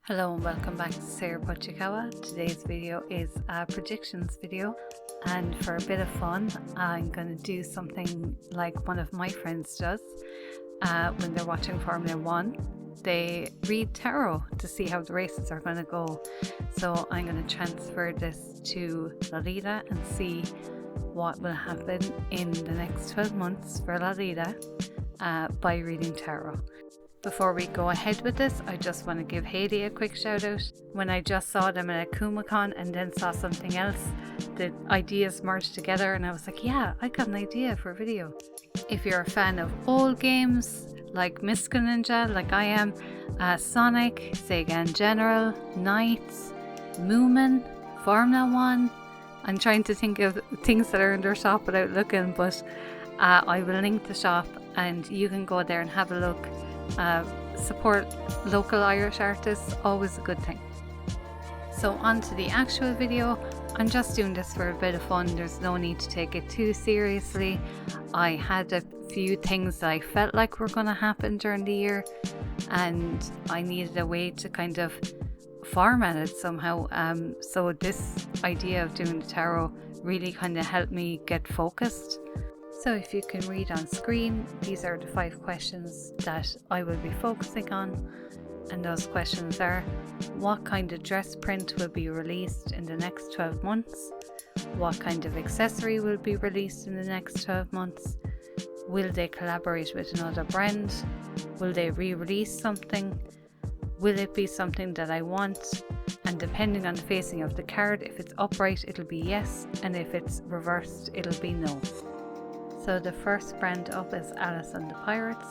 Hello and welcome back to Sera Pocha-Kawa. Today's video is a predictions video, and for a bit of fun I'm going to do something like one of my friends does when they're watching Formula 1. They read tarot to see how the races are going to go. So I'm going to transfer this to La Liga and see what will happen in the next 12 months for La Liga by reading tarot. Before we go ahead with this, I just want to give Hayley a quick shout out. When I just saw them at a Kumacon and then saw something else, the ideas merged together and I was like, yeah, I got an idea for a video. If you're a fan of old games like Mystical Ninja, like I am, Sonic, Sega in general, Knights, Moomin, Formula 1, I'm trying to think of things that are in their shop without looking, but I will link the shop and you can go there and have a look. Support local Irish artists, always a good thing. So on to the actual video. I'm just doing this for a bit of fun. There's no need to take it too seriously. I had a few things that I felt like were going to happen during the year and I needed a way to kind of format it somehow. So this idea of doing the tarot really kind of helped me get focused. So if you can read on screen, these are the 5 questions that I will be focusing on. And those questions are: what kind of dress print will be released in the next 12 months? What kind of accessory will be released in the next 12 months? Will they collaborate with another brand? Will they re-release something? Will it be something that I want? And depending on the facing of the card, if it's upright, it'll be yes. And if it's reversed, it'll be no. So the first brand up is Alice and the Pirates,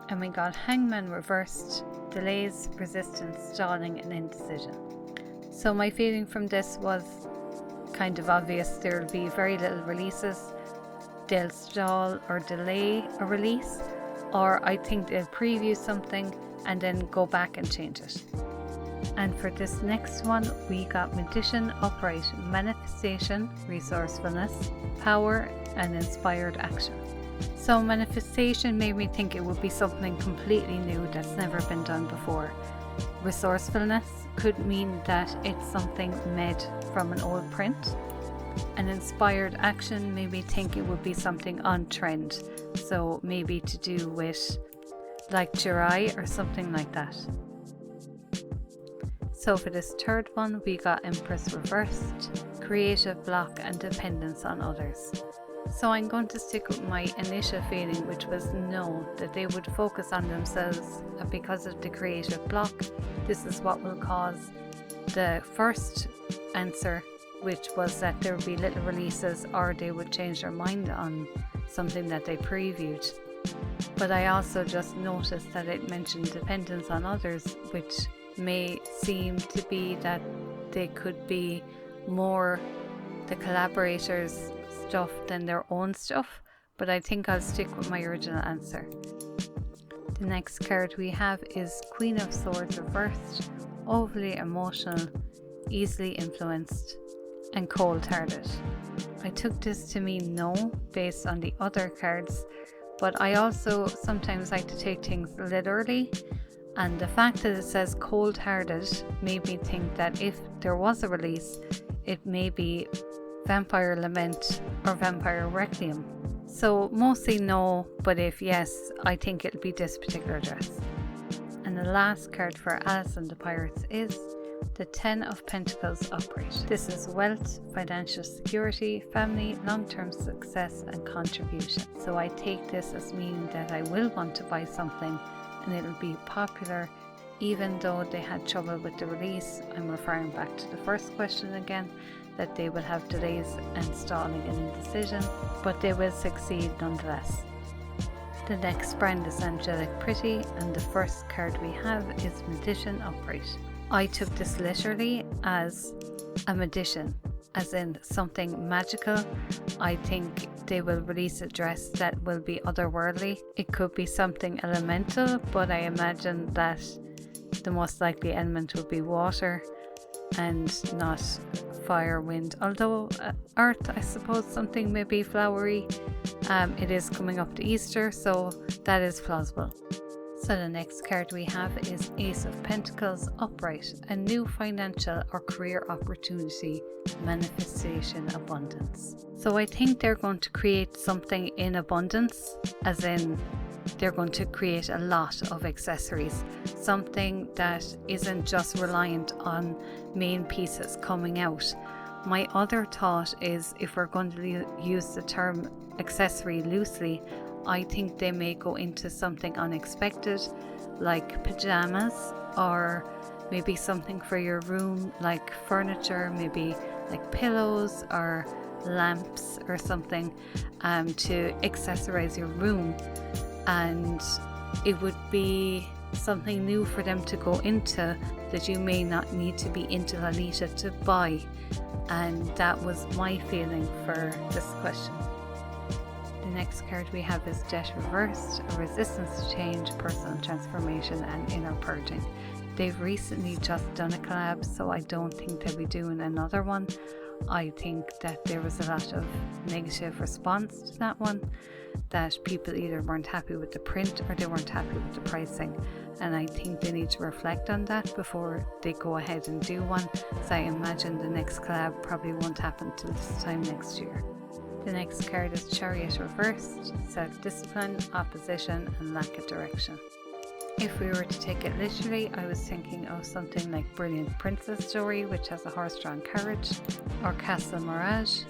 and we got Hangman reversed, delays, resistance, stalling and indecision. So my feeling from this was kind of obvious. There will be very little releases. They'll stall or delay a release, or I think they'll preview something and then go back and change it. And for this next one, we got Magician upright, manifestation, resourcefulness, power and inspired action. So manifestation made me think it would be something completely new that's never been done before. Resourcefulness could mean that it's something made from an old print. And inspired action made me think it would be something on trend. So maybe to do with like Jirai or something like that. So for this third one, we got Empress reversed, creative block and dependence on others. So I'm going to stick with my initial feeling, which was no, that they would focus on themselves because of the creative block. This is what will cause the first answer, which was that there would be little releases or they would change their mind on something that they previewed. But I also just noticed that it mentioned dependence on others, which may seem to be that they could be more the collaborators' stuff than their own stuff, but I think I'll stick with my original answer. The next card we have is Queen of Swords reversed, overly emotional, easily influenced and cold-hearted. I took this to mean no based on the other cards, but I also sometimes like to take things literally. And the fact that it says cold-hearted made me think that if there was a release, it may be Vampire Lament or Vampire Requiem. So mostly no, but if yes, I think it'll be this particular dress. And the last card for Alice and the Pirates is the 10 of Pentacles upright. This is wealth, financial security, family, long-term success and contribution. So I take this as meaning that I will want to buy something and it'll be popular even though they had trouble with the release. I'm referring back to the first question again, that they will have delays and stalling and indecision, but they will succeed nonetheless. The next brand is Angelic Pretty, and the first card we have is Magician upright. I took this literally as a magician, as in something magical. I think they will release a dress that will be otherworldly. It could be something elemental, but I imagine that the most likely element would be water and not fire, wind. Although earth, I suppose something may be flowery. It is coming up to Easter, so that is plausible. So the next card we have is Ace of Pentacles upright, a new financial or career opportunity, manifestation, abundance. So I think they're going to create something in abundance, as in they're going to create a lot of accessories, something that isn't just reliant on main pieces coming out. My other thought is, if we're going to use the term accessory loosely, I think they may go into something unexpected, like pajamas, or maybe something for your room, like furniture, maybe like pillows or lamps or something, to accessorize your room. And it would be something new for them to go into that you may not need to be into Lalita to buy. And that was my feeling for this question. The next card we have is Death Reversed, a resistance to change, personal transformation and inner purging. They've recently just done a collab, so I don't think they'll be doing another one. I think that there was a lot of negative response to that one, that people either weren't happy with the print or they weren't happy with the pricing, and I think they need to reflect on that before they go ahead and do one. So I imagine the next collab probably won't happen till this time next year. The next card is Chariot Reversed, self-discipline, opposition and lack of direction. If we were to take it literally, I was thinking of something like Brilliant Princess Story, which has a horse-drawn carriage, or Castle Mirage.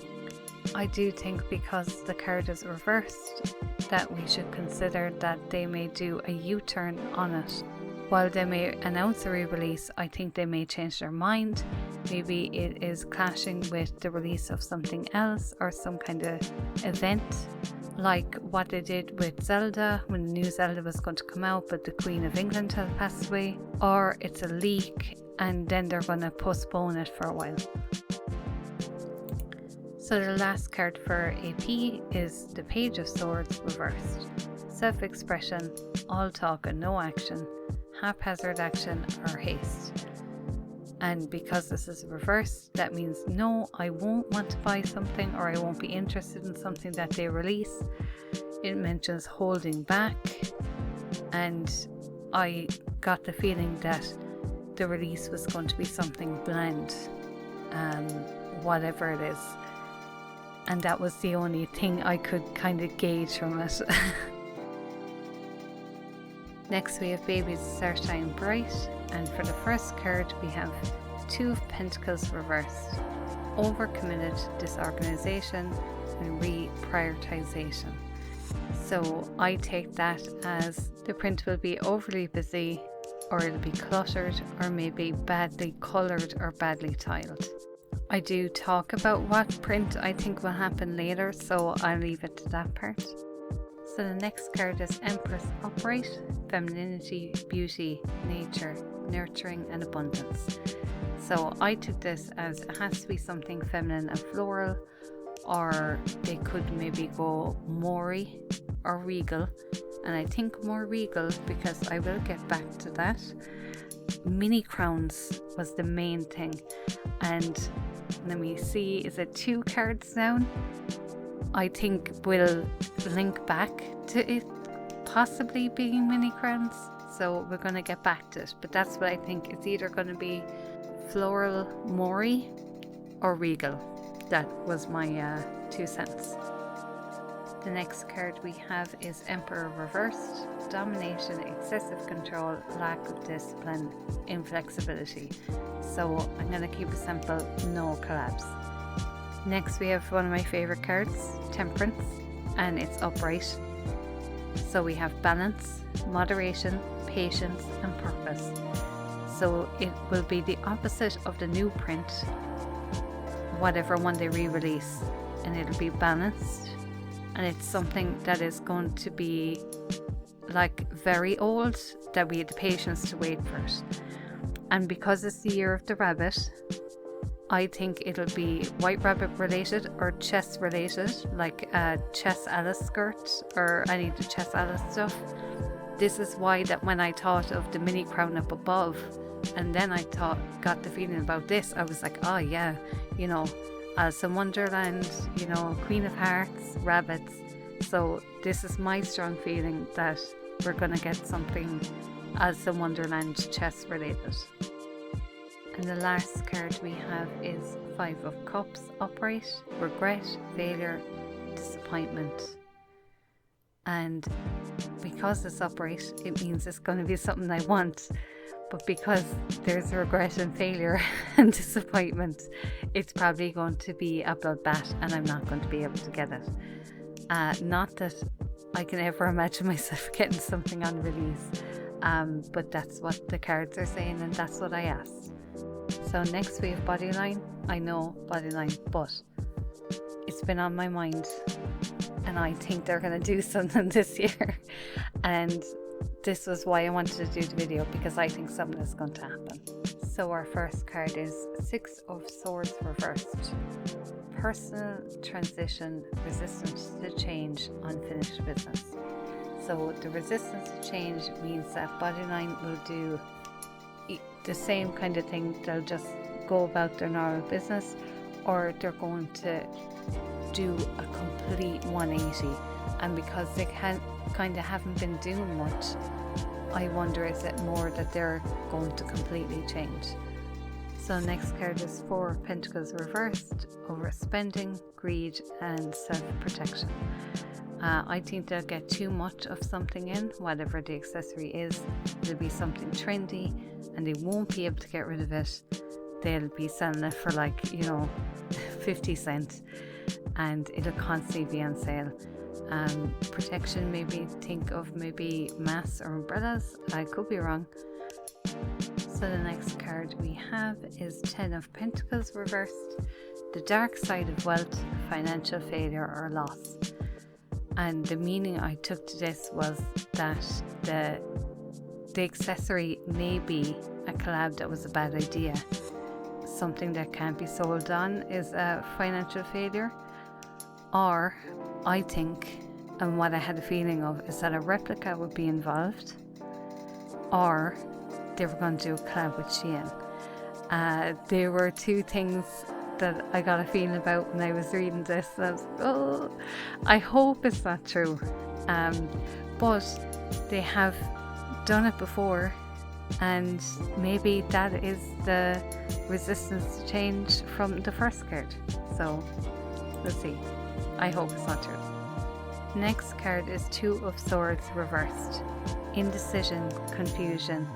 I do think, because the card is reversed, that we should consider that they may do a U-turn on it. While they may announce a re-release, I think they may change their mind. Maybe it is clashing with the release of something else or some kind of event, like what they did with Zelda when the new Zelda was going to come out but the Queen of England had passed away, or it's a leak and then they're going to postpone it for a while. So the last card for AP is the Page of Swords reversed. Self-expression, all talk and no action, haphazard action or haste. And because this is reversed, that means no, I won't want to buy something, or I won't be interested in something that they release. It mentions holding back, and I got the feeling that the release was going to be something bland, whatever it is. And that was the only thing I could kind of gauge from it. Next we have Babies Start Shine Bright, and for the first card we have Two of Pentacles reversed, overcommitted, disorganization and reprioritization. So I take that as the print will be overly busy, or it'll be cluttered, or maybe badly coloured or badly tiled. I do talk about what print I think will happen later, so I'll leave it to that part. So the next card is Empress Upright, femininity, beauty, nature, nurturing and abundance. So I took this as it has to be something feminine and floral, or they could maybe go Maury or regal, and I think more regal because I will get back to that. Mini crowns was the main thing, and let me see, is it 2 cards down? I think we'll link back to it possibly being mini crowns, so we're going to get back to it, but that's what I think. It's either going to be floral Maury or regal. That was my 2 cents. The next card we have is Emperor Reversed, domination, excessive control, lack of discipline, inflexibility. So I'm going to keep it simple, no collabs. Next we have one of my favorite cards, Temperance, and it's upright. So we have balance, moderation, patience and purpose. So it will be the opposite of the new print, whatever one they re-release, and it'll be balanced, and it's something that is going to be like very old, that we had the patience to wait for it. And because it's the year of the rabbit, I think it'll be White Rabbit related or chess related, like a Chess Alice skirt or any of the Chess Alice stuff. This is why that when I thought of the mini crown up above, and then I got the feeling about this, I was like, oh yeah, you know, Alice in Wonderland, you know, Queen of Hearts, rabbits. So this is my strong feeling that we're going to get something Alice in Wonderland chess related. And the last card we have is 5 of Cups, upright, regret, failure, disappointment. And because it's upright, it means it's going to be something I want. But because there's regret and failure and disappointment, it's probably going to be a bloodbath and I'm not going to be able to get it. Not that I can ever imagine myself getting something on release, but that's what the cards are saying and that's what I asked. So next we have Bodyline. I know Bodyline, but it's been on my mind and I think they're going to do something this year. And this was why I wanted to do the video, because I think something is going to happen. So our first card is 6 of Swords reversed. Personal transition, resistance to change, unfinished business. So the resistance to change means that Bodyline will do the same kind of thing. They'll just go about their normal business, or they're going to do a complete 180. And because they kind of haven't been doing much, I wonder is it more that they're going to completely change. So next card is 4 of Pentacles reversed, overspending, greed and self-protection. I think they'll get too much of something in, whatever the accessory is. It'll be something trendy and they won't be able to get rid of it. They'll be selling it for 50 cents and it'll constantly be on sale. Protection, maybe think of maybe masks or umbrellas. I could be wrong. So the next card we have is 10 of Pentacles reversed, the dark side of wealth, financial failure or loss. And the meaning I took to this was that the accessory may be a collab that was a bad idea. Something that can't be sold on is a financial failure. Or I think, and what I had a feeling of, is that a replica would be involved, or they were going to do a collab with Shein. There were two things that I got a feeling about when I was reading this. And I was like, oh, I hope it's not true. But they have done it before, and maybe that is the resistance to change from the first card. So we'll see. I hope it's not true. Next card is 2 of Swords reversed. Indecision, confusion,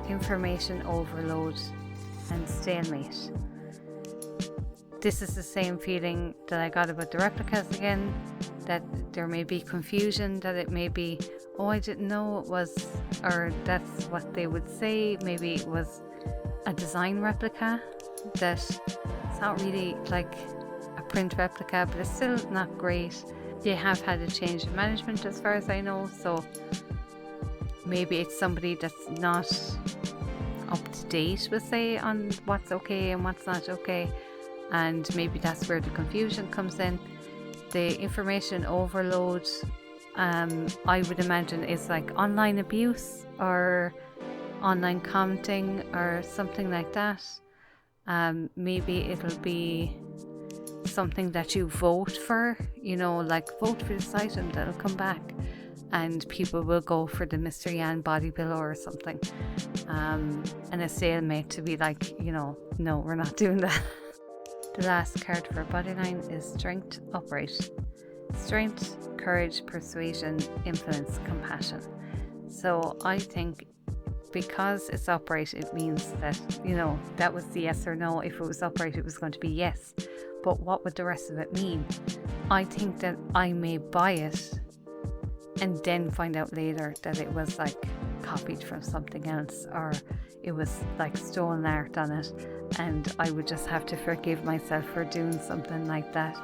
information overload and stalemate. This is the same feeling that I got about the replicas again, that there may be confusion, that it may be, oh, I didn't know it was, or that's what they would say, maybe it was a design replica, that it's not really like a print replica, but it's still not great. They have had a change of management as far as I know, so maybe it's somebody that's not up to date, we'll say, on what's okay and what's not okay, and maybe that's where the confusion comes in. The information overload, I would imagine, is like online abuse or online commenting or something like that. Maybe it'll be something that you vote for, like vote for this item that'll come back, and people will go for the Mr. Yan body pillow or something, and a stalemate to be like, no, we're not doing that. The last card for Bodyline is Strength upright. Strength, courage, persuasion, influence, compassion. So I think because it's upright, it means that, that was the yes or no. If it was upright, it was going to be yes. But what would the rest of it mean? I think that I may buy it and then find out later that it was like copied from something else, or it was like stolen art on it, and I would just have to forgive myself for doing something like that.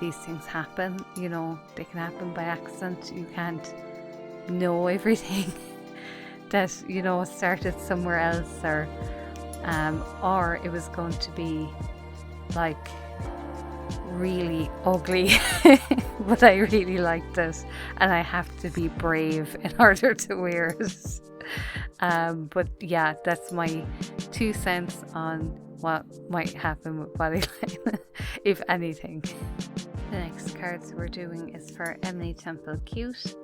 These things happen, they can happen by accident. You can't know everything that started somewhere else, or it was going to be like really ugly but I really liked it and I have to be brave in order to wear it. But yeah, that's my 2 cents on what might happen with Bodyline if anything. The next cards we're doing is for Emily Temple Cute.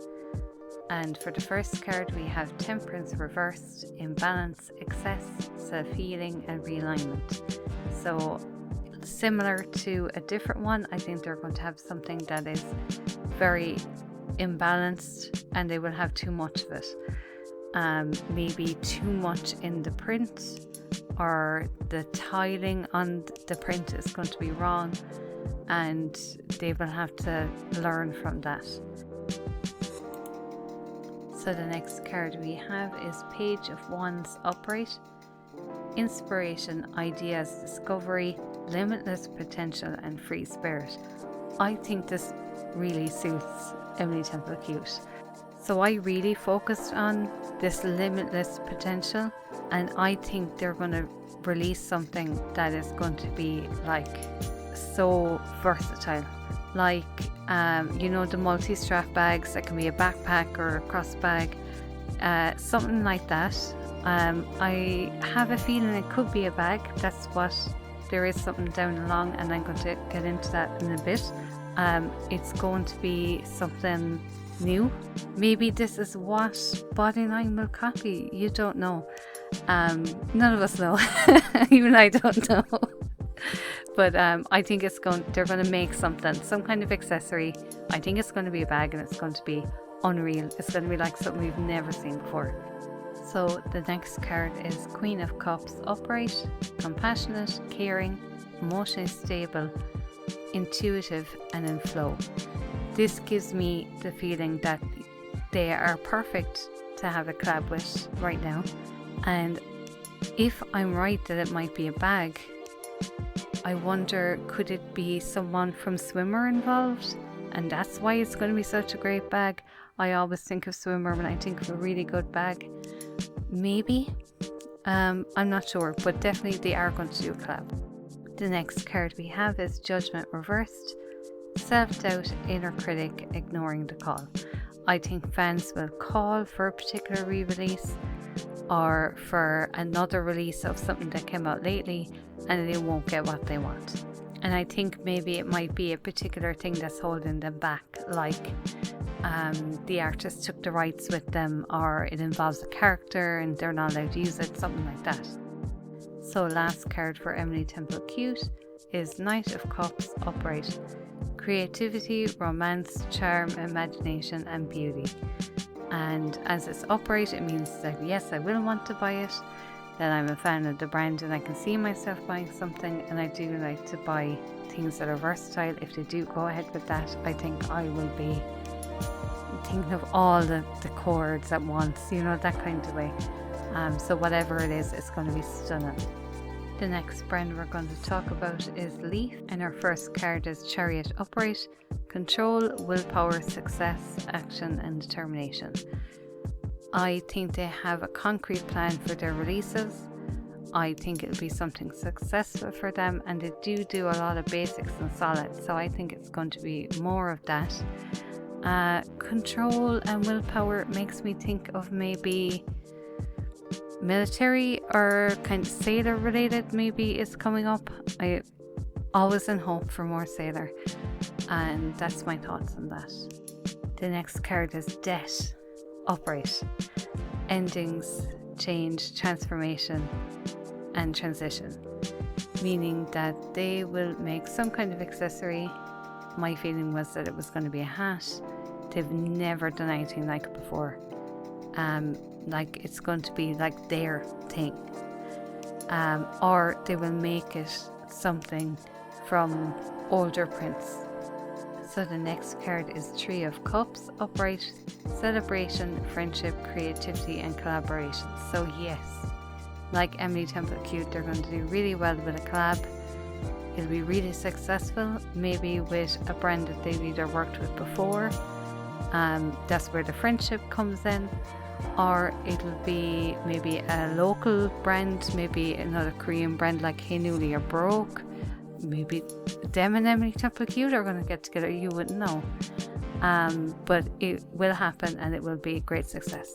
And for the first card, we have Temperance reversed, imbalance, excess, self-healing, and realignment. So similar to a different one, I think they're going to have something that is very imbalanced and they will have too much of it. Maybe too much in the print, or the tiling on the print is going to be wrong, and they will have to learn from that. So the next card we have is Page of Wands upright. Inspiration, ideas, discovery, limitless potential, and free spirit. I think this really suits Emily Temple Cute. So I really focused on this limitless potential, and I think they're going to release something that is going to be like so versatile. Like the multi-strap bags that can be a backpack or a cross bag, something like that. I have a feeling it could be a bag. That's what there is, something down along, and I'm going to get into that in a bit. It's going to be something new. Maybe this is what Bodyline will copy. You don't know. None of us know. Even I don't know. But I think they're going to make some kind of accessory. I think it's going to be a bag, and it's going to be unreal. It's going to be like something we've never seen before. So the next card is Queen of Cups upright, compassionate, caring, emotionally stable, intuitive, and in flow. This gives me the feeling that they are perfect to have a collab with right now. And if I'm right that it might be a bag, I wonder, could it be someone from Swimmer involved? And that's why it's going to be such a great bag. I always think of Swimmer when I think of a really good bag. Maybe. I'm not sure, but definitely they are going to do a collab. The next card we have is Judgment reversed. Self-doubt, inner critic, ignoring the call. I think fans will call for a particular re-release or for another release of something that came out lately, and they won't get what they want. And I think maybe it might be a particular thing that's holding them back, like the artist took the rights with them, or it involves a character and they're not allowed to use it, something like that. So last card for Emily Temple Cute is Knight of Cups upright. Creativity, romance, charm, imagination, and beauty. And as it's upright, it means that yes, I will want to buy it, that I'm a fan of the brand and I can see myself buying something, and I do like to buy things that are versatile. If they do go ahead with that, I think I will be thinking of all the chords at once, that kind of way. So whatever it is, it's going to be stunning. The next brand we're going to talk about is Leaf, and our first card is Chariot upright. Control, willpower, success, action, and determination. I think they have a concrete plan for their releases. I think it'll be something successful for them, and they do a lot of basics and solids, so I think it's going to be more of that. Control and willpower makes me think of maybe military or kind of sailor related, maybe is coming up. I always in hope for more sailor, and that's my thoughts on that. The next card is Debt upright. Endings, change, transformation, and transition, meaning that they will make some kind of accessory. My feeling was that it was going to be a hat. They've never done anything like it before. Like it's going to be like their thing, or they will make it something from older prints. So the next card is Tree of Cups upright. Celebration, friendship, creativity, and collaboration. So yes, like Emily Temple Cute, they're going to do really well with a collab. It'll be really successful, maybe with a brand that they've either worked with before. That's where the friendship comes in. Or it'll be maybe a local brand, maybe another Korean brand like Hey Newly or Broke. Maybe them and Emily Temple Cute are going to get together, you wouldn't know. But it will happen and it will be a great success.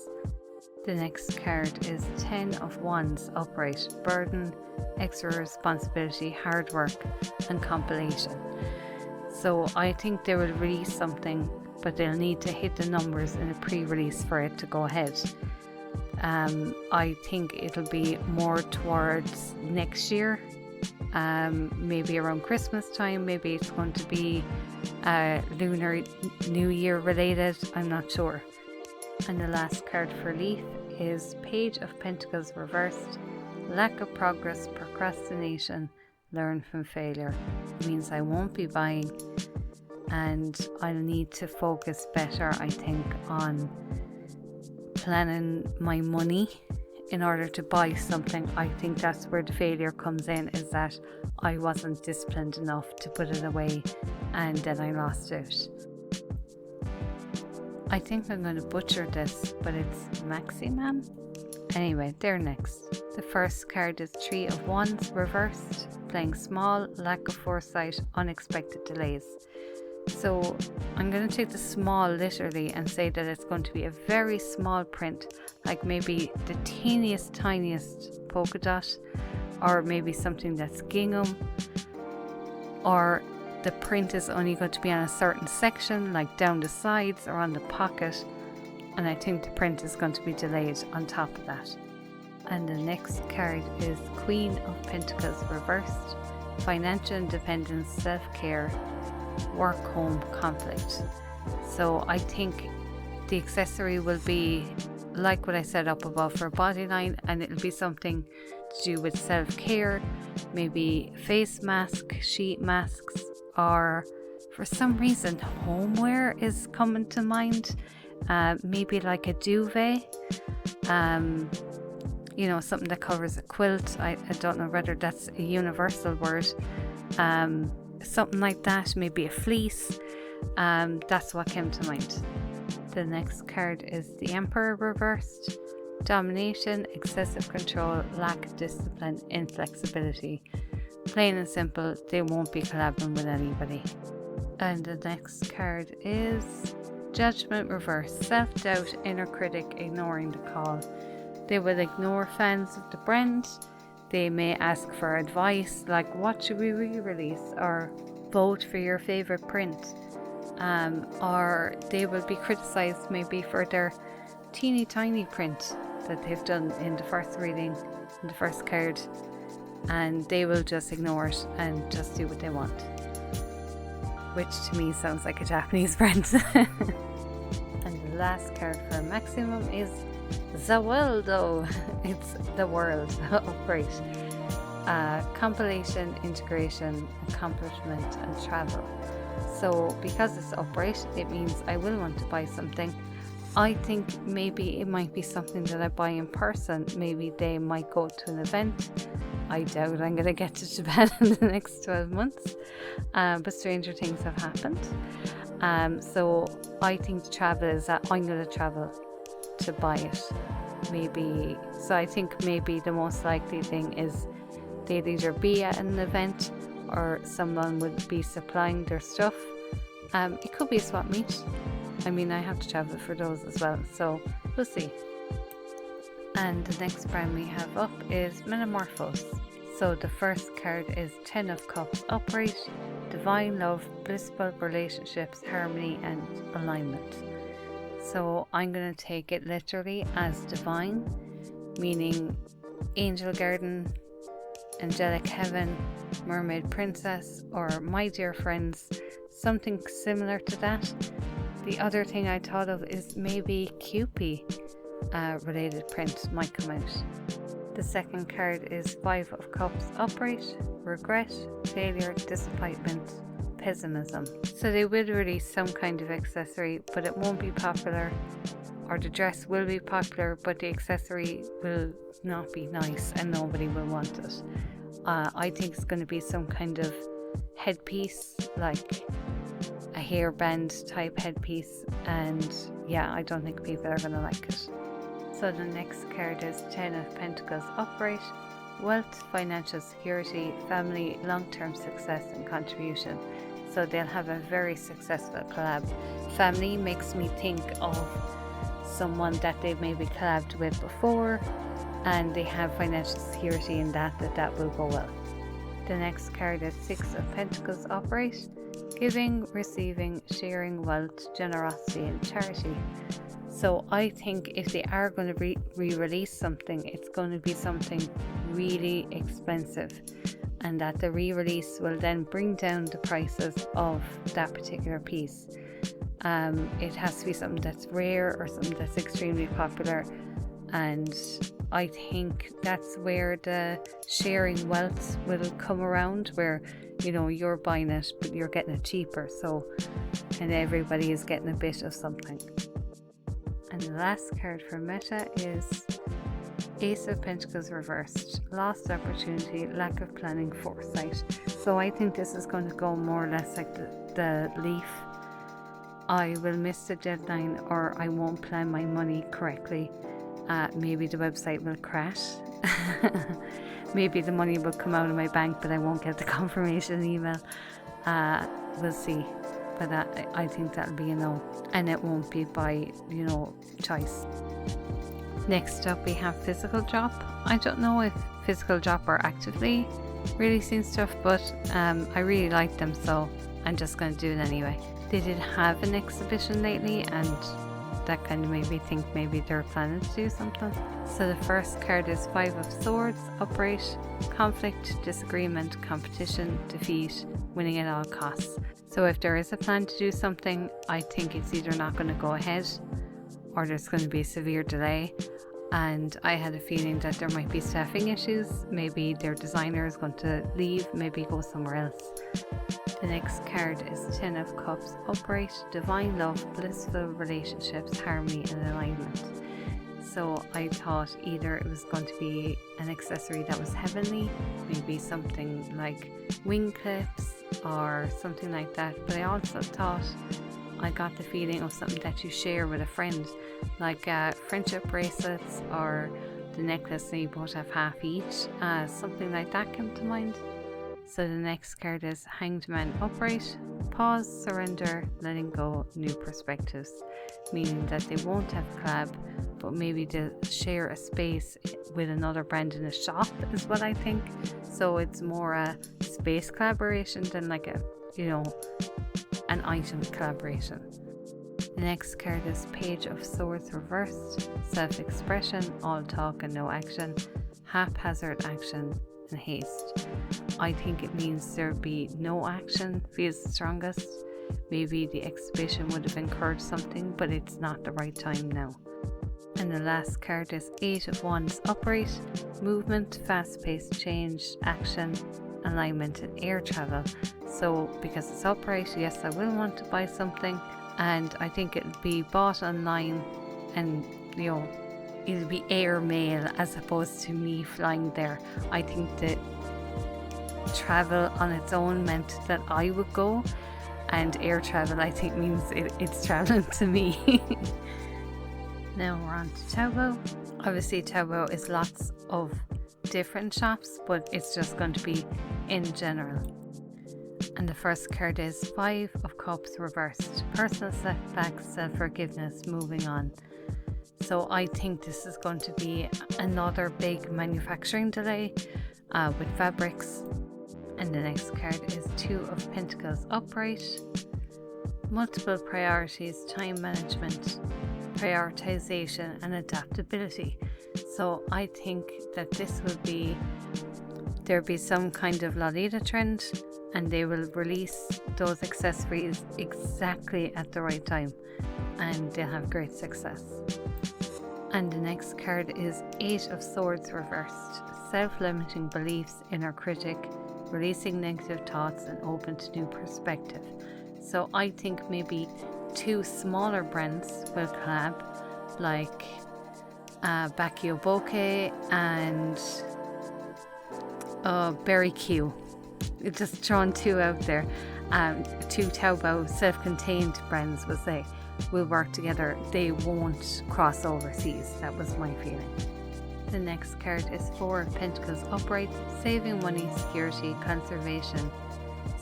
The next card is 10 of Wands upright. Burden, extra responsibility, hard work, and compilation. So I think they will release something but they'll need to hit the numbers in a pre-release for it to go ahead. I think it'll be more towards next year, maybe around Christmas time. Maybe it's going to be Lunar New Year related, I'm not sure. And the last card for Leaf is Page of Pentacles reversed. Lack of progress, procrastination, learn from failure. It means I won't be buying, and I'll need to focus better, I think, on planning my money in order to buy something. I think that's where the failure comes in, is that I wasn't disciplined enough to put it away and then I lost it. I think I'm going to butcher this, but it's Maximum. Anyway, they're next. The first card is Three of Wands reversed. Playing small, lack of foresight, unexpected delays. So I'm going to take the small literally and say that it's going to be a very small print, like maybe the teeniest, tiniest polka dot, or maybe something that's gingham, or the print is only going to be on a certain section, like down the sides or on the pocket, and I think the print is going to be delayed on top of that. And the next card is Queen of Pentacles reversed. Financial independence, self-care, work-home conflict. So I think the accessory will be like what I said up above for bodyline, and it'll be something to do with self-care, maybe face mask, sheet masks, or for some reason homeware is coming to mind. Maybe like a duvet, something that covers a quilt. I don't know whether that's a universal word. Something like that, maybe a fleece. That's what came to mind. The next card is the Emperor reversed. Domination, excessive control, lack of discipline, inflexibility. Plain and simple, they won't be collabing with anybody. And the next card is Judgment reversed. Self-doubt, inner critic, ignoring the call. They will ignore fans of the brand. They may ask for advice, like what should we re-release, or vote for your favourite print. Or they will be criticised maybe for their teeny tiny print that they've done in the first reading, in the first card, and they will just ignore it and just do what they want, which to me sounds like a Japanese brand. And the last card for Maximum is Zaweldo. It's the world upgrade. Compilation, integration, accomplishment, and travel. So because it's upright, it means I will want to buy something. I think maybe it might be something that I buy in person. Maybe they might go to an event. I doubt I'm going to get to Japan in the next 12 months. But stranger things have happened. So I think the travel is that I'm going to travel to buy it. Maybe. So I think maybe the most likely thing is they'd either be at an event or someone would be supplying their stuff. It could be a swap meet. I mean, I have to travel for those as well, so we'll see. And the next brand we have up is Metamorphose. So the first card is 10 of Cups upright, divine love, blissful relationships, harmony and alignment. So I'm going to take it literally as divine, meaning angel garden, angelic heaven, mermaid princess, or my dear friends, something similar to that. The other thing I thought of is maybe Cupid related print might come out. The second card is 5 of Cups upright, regret, failure, disappointment, pessimism. So they will release some kind of accessory, but it won't be popular, or the dress will be popular, but the accessory will not be nice and nobody will want it. I think it's going to be some kind of headpiece, like a hairband type headpiece, and yeah, I don't think people are going to like it. So the next card is 10 of Pentacles upright, wealth, financial security, family, long-term success and contribution. So they'll have a very successful collab. Family makes me think of someone that they've maybe collabed with before, and they have financial security in that will go well. The next card is Six of Pentacles upright. Giving, receiving, sharing wealth, generosity and charity. So I think if they are going to re-release something, it's going to be something really expensive, and that the re-release will then bring down the prices of that particular piece. It has to be something that's rare or something that's extremely popular, and I think that's where the sharing wealth will come around, where you're buying it but you're getting it cheaper, so and everybody is getting a bit of something. And the last card for Meta is Ace of Pentacles reversed. Lost opportunity, lack of planning, foresight. So I think this is going to go more or less like the leaf. I will miss the deadline, or I won't plan my money correctly. Maybe the website will crash. Maybe the money will come out of my bank, but I won't get the confirmation email. We'll see. But I think that'll be a no, and it won't be by choice. Next up we have physical drop. I don't know if physical drop are actively releasing stuff, but I really like them, so I'm just going to do it anyway. They did have an exhibition lately, and that kind of made me think maybe they're planning to do something. So the first card is Five of Swords upright. Conflict, disagreement, competition, defeat, winning at all costs. So if there is a plan to do something, I think it's either not going to go ahead, or there's going to be a severe delay. And I had a feeling that there might be staffing issues. Maybe their designer is going to leave, maybe go somewhere else. The next card is Ten of Cups upright. Divine love, blissful relationships, harmony and alignment. So I thought either it was going to be an accessory that was heavenly, maybe something like wing clips or something like that. But I also thought, I got the feeling of something that you share with a friend, like friendship bracelets or the necklace that you both have half each. Something like that came to mind. So the next card is Hanged Man upright. Pause, surrender, letting go, new perspectives. Meaning that they won't have a collab, but maybe they'll share a space with another brand in a shop, is what I think. So it's more a space collaboration than like a, an item collaboration. The next card is Page of Swords reversed. Self-expression, all talk and no action. Haphazard action and haste. I think it means there'll be no action, feels the strongest. Maybe the exhibition would have encouraged something, but it's not the right time now. And the last card is Eight of Wands upright. Movement, fast-paced change, action, alignment and air travel. So because it's upright, yes, I will want to buy something, and I think it'll be bought online, and it'll be air mail as opposed to me flying there. I think that travel on its own meant that I would go, and air travel I think means it's traveling to me. Now we're on to Taobao. Obviously Taobao is lots of different shops, but it's just going to be in general. And the first card is Five of Cups reversed. Personal setbacks, self-forgiveness, moving on. So I think this is going to be another big manufacturing delay with fabrics. And the next card is Two of Pentacles upright. Multiple priorities, time management, prioritization and adaptability. So I think that this will be, there'll be some kind of Lolita trend, and they will release those accessories exactly at the right time, and they'll have great success. And the next card is Eight of Swords reversed. Self-limiting beliefs, inner critic, releasing negative thoughts and open to new perspective. So I think maybe two smaller brands will collab, like Bakio and Berry Q. Just throwing two out there. Two Taobao self-contained brands will say will work together. They won't cross overseas. That was my feeling. The next card is Four of Pentacles upright. Saving money, security, conservation,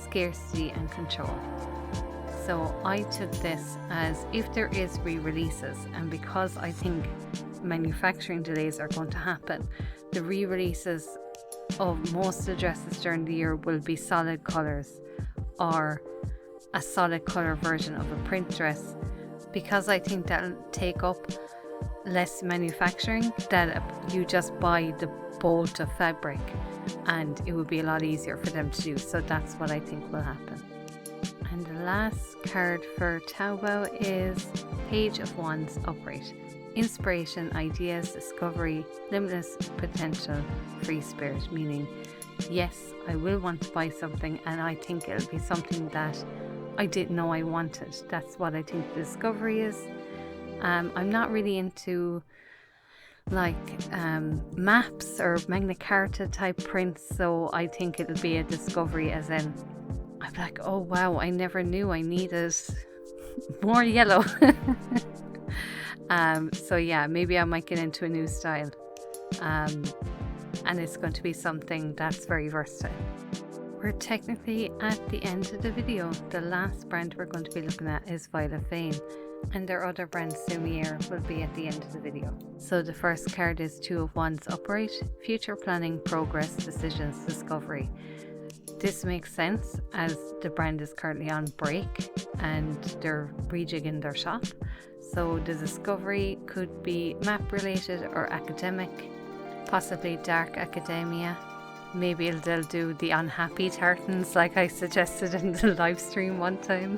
scarcity and control. So I took this as, if there is re-releases, and because I think manufacturing delays are going to happen, the re-releases of most of the dresses during the year will be solid colours or a solid colour version of a print dress, because I think that'll take up less manufacturing, that you just buy the bolt of fabric and it would be a lot easier for them to do. So that's what I think will happen. And the last card for Taobao is Page of Wands upright. Inspiration, ideas, discovery, limitless potential, free spirit, meaning yes, I will want to buy something and I think it'll be something that I didn't know I wanted. That's what I think the discovery is. I'm not really into like maps or Magna Carta type prints, so I think it'll be a discovery, as in I'm like, oh wow, I never knew I needed more yellow. So yeah, maybe I might get into a new style, and it's going to be something that's very versatile. We're technically at the end of the video. The last brand we're going to be looking at is Violet Fame, and their other brand Sumier will be at the end of the video. So the first card is Two of Wands upright, future planning, progress, decisions, discovery. This makes sense as the brand is currently on break and they're rejigging their shop. So the discovery could be map related or academic, possibly dark academia. Maybe they'll do the unhappy tartans like I suggested in the live stream one time.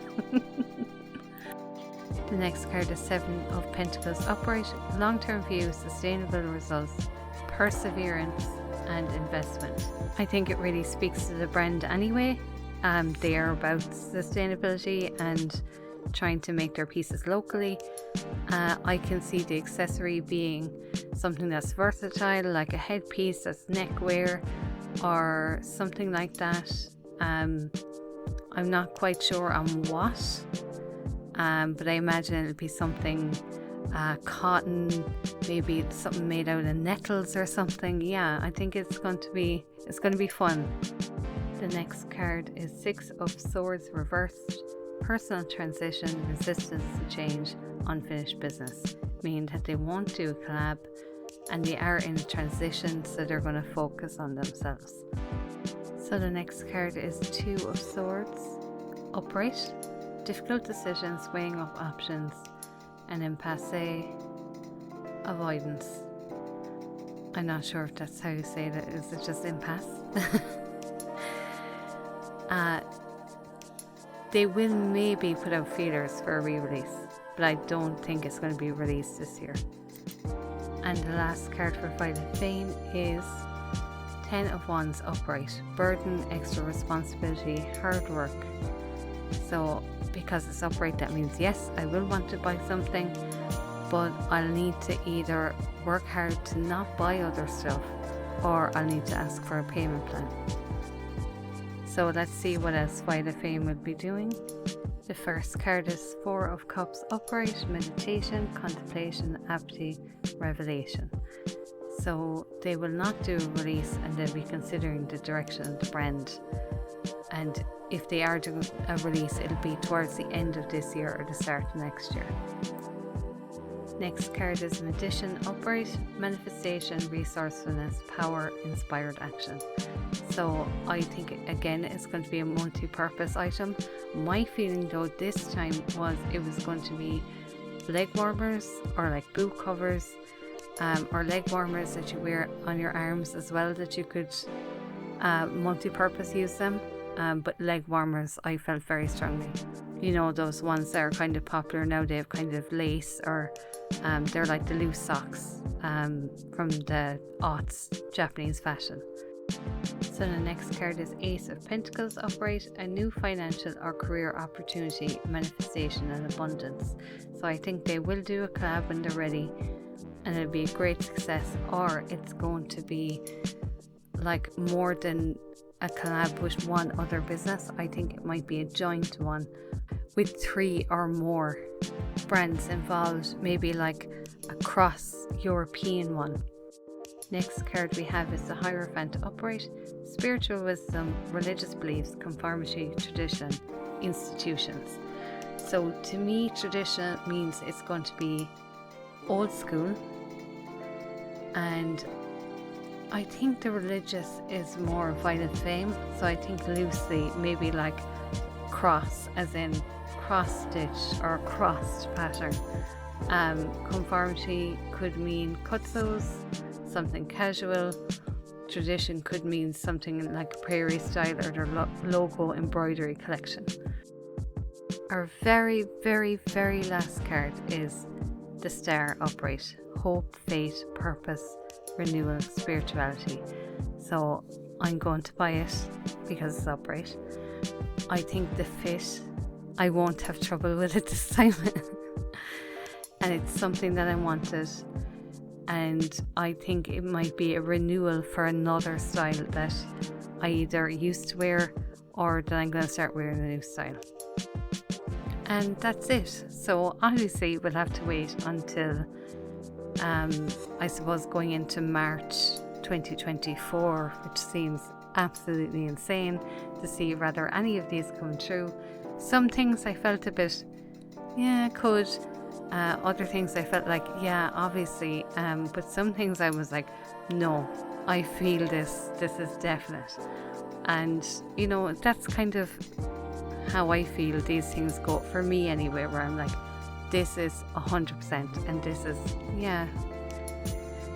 The next card is Seven of Pentacles upright, long-term view, sustainable results, perseverance and investment. I think it really speaks to the brand anyway. They are about sustainability and trying to make their pieces locally. I can see the accessory being something that's versatile, like a headpiece that's neckwear or something like that. I'm not quite sure on what, but I imagine it'll be something cotton, maybe it's something made out of nettles or something. Yeah, I think it's going to be fun. The next card is Six of Swords reversed, personal transition, resistance to change, unfinished business, meaning that they won't do a collab and they are in a transition, so they're going to focus on themselves. So the next card is Two of Swords upright, difficult decisions, weighing up options, and impasse, avoidance. I'm not sure if that's how you say that. Is it just impasse? They will maybe put out feelers for a re-release, but I don't think it's going to be released this year. And the last card for Violet Fame is Ten of Wands upright, burden, extra responsibility, hard work. So because it's upright, that means yes, I will want to buy something, but I'll need to either work hard to not buy other stuff, or I'll need to ask for a payment plan. So let's see what else Violet Fame will be doing. The first card is Four of Cups upright, meditation, contemplation, apathy, revelation. So they will not do a release and they'll be considering the direction of the brand. And if they are doing a release, it'll be towards the end of this year or the start of next year. Next card is Magician upright, manifestation, resourcefulness, power, inspired action. So I think again it's going to be a multi-purpose item. My feeling though this time was it was going to be leg warmers or like boot covers, or leg warmers that you wear on your arms as well, that you could multi-purpose use them. But leg warmers I felt very strongly. You know, those ones that are kind of popular now, they have kind of lace, or they're like the loose socks from the aughts Japanese fashion. So the next card is Ace of Pentacles upright, a new financial or career opportunity, manifestation and abundance. So I think they will do a collab when they're ready and it'll be a great success, or it's going to be like more than a collab with one other business. I think it might be a joint one with 3 or more brands involved, maybe like a cross European one. Next card we have is the Hierophant upright, spiritual wisdom, religious beliefs, conformity, tradition, institutions. So to me, tradition means it's going to be old school, and I think the religious is more violent flame, so I think loosely maybe like cross, as in cross stitch or crossed pattern. Conformity could mean cut sews, something casual. Tradition could mean something like prairie style or their logo embroidery collection. Our very, very, very last card is the star upright. Hope, faith, purpose, renewal, spirituality. So I'm going to buy it because it's upright. I think the fit, I won't have trouble with it this time. And it's something that I wanted. And I think it might be a renewal for another style that I either used to wear or that I'm going to start wearing a new style. And that's it. So obviously we'll have to wait until I suppose going into March 2024, which seems absolutely insane to see whether any of these come true. Some things I felt a bit, yeah, could. Other things I felt like, yeah, obviously. But some things I was like, no, I feel this is definite. And, you know, that's kind of how I feel these things go for me anyway, where I'm like, this is 100% and this is, yeah,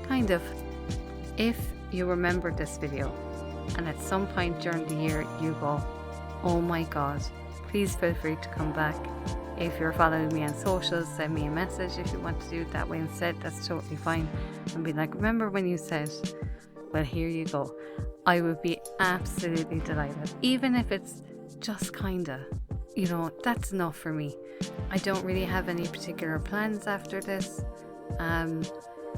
kind of. If you remember this video and at some point during the year you go, oh my god, please feel free to come back. If you're following me on socials, send me a message if you want to do it that way instead. That's totally fine. And be like, remember when you said, well, here you go. I would be absolutely delighted. Even if it's just kinda, you know, that's enough for me. I don't really have any particular plans after this.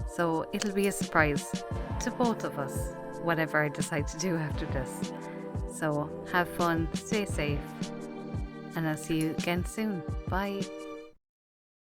So it'll be a surprise to both of us, whatever I decide to do after this. So have fun, stay safe, and I'll see you again soon. Bye.